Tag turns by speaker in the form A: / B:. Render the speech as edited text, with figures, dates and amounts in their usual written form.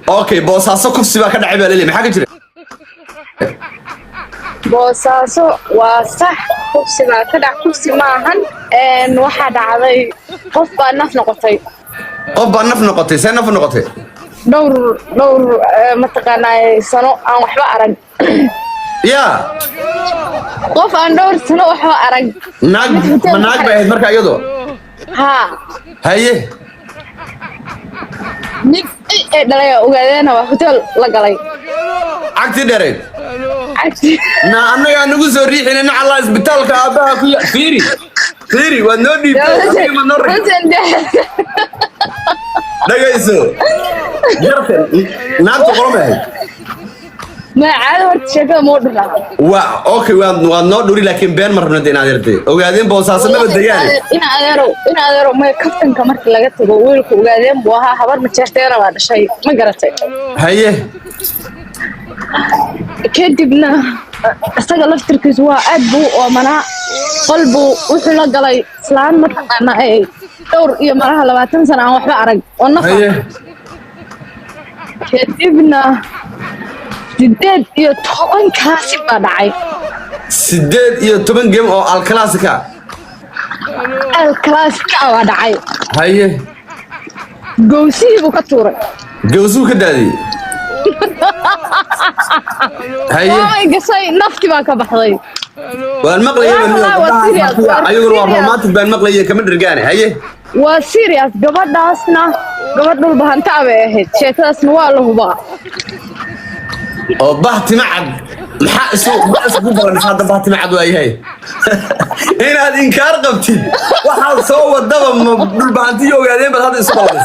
A: اوكي بوساسو كفسي بaa ka dhacay baa leeyahay maxaa ka jira
B: boosaaso waa sax kursi baa ka dhac kursi maahan waxa dhacday qof baa naf noqotay
A: see naf noqotay
B: dhowr mataqaanaa sano aan waxba arag
A: yaa
B: qof aan dhowr sano waxba arag
A: naag baa ahayd markaa iyadoo
B: haa
A: haye
B: mid ay dhalay ogaadeen waa hotel la galay
A: cagti dheereed
B: cagti
A: na anaga nagu soo riixinayna Allah isbitaalka aabaha ku fiiri waa noo dhiibtay ma noo dhagayso yartan naagta qormay
B: ma caado horta sheekada moo dhuna
A: waa okay waa noo dhuri laakiin been marna inaad yartay ogaadeen boosaaso ma badayaan
B: in adeero ma kaftanka markii laga tago wiilku ogaadeen buu ahaa habar ma jeerteena waa dhashay ma garatay
A: haye
B: kadibna isaga laftirkiisu waa aad buu oomanaa qalbu wuxuu la galay islaan mataqaanaa ay dhowr iyo malaha 20 sano aan waxba arag oo nafa kadibna 8 kaasi baa dhacay
A: 8 game oo al classica
B: waa dhacay
A: haye
B: gowsii buu ka tuuray
A: gowsuu ka daadiyay haye
B: ay gasay nafti baa ka baxday
A: waan maqlayay ayuu waa romantic baan maqlayay kama dhirgaane haye
B: waa serious gabadhaasna gabadh dhul bahanta bay ahayd sheekadaasna waa la hubaa
A: oo bahti macad maxaa isku baran hada bahti macad waa yahay inaad inkaar qabtid waxa soo wadaba dhul bahanti ogaadeen bal hada isku baran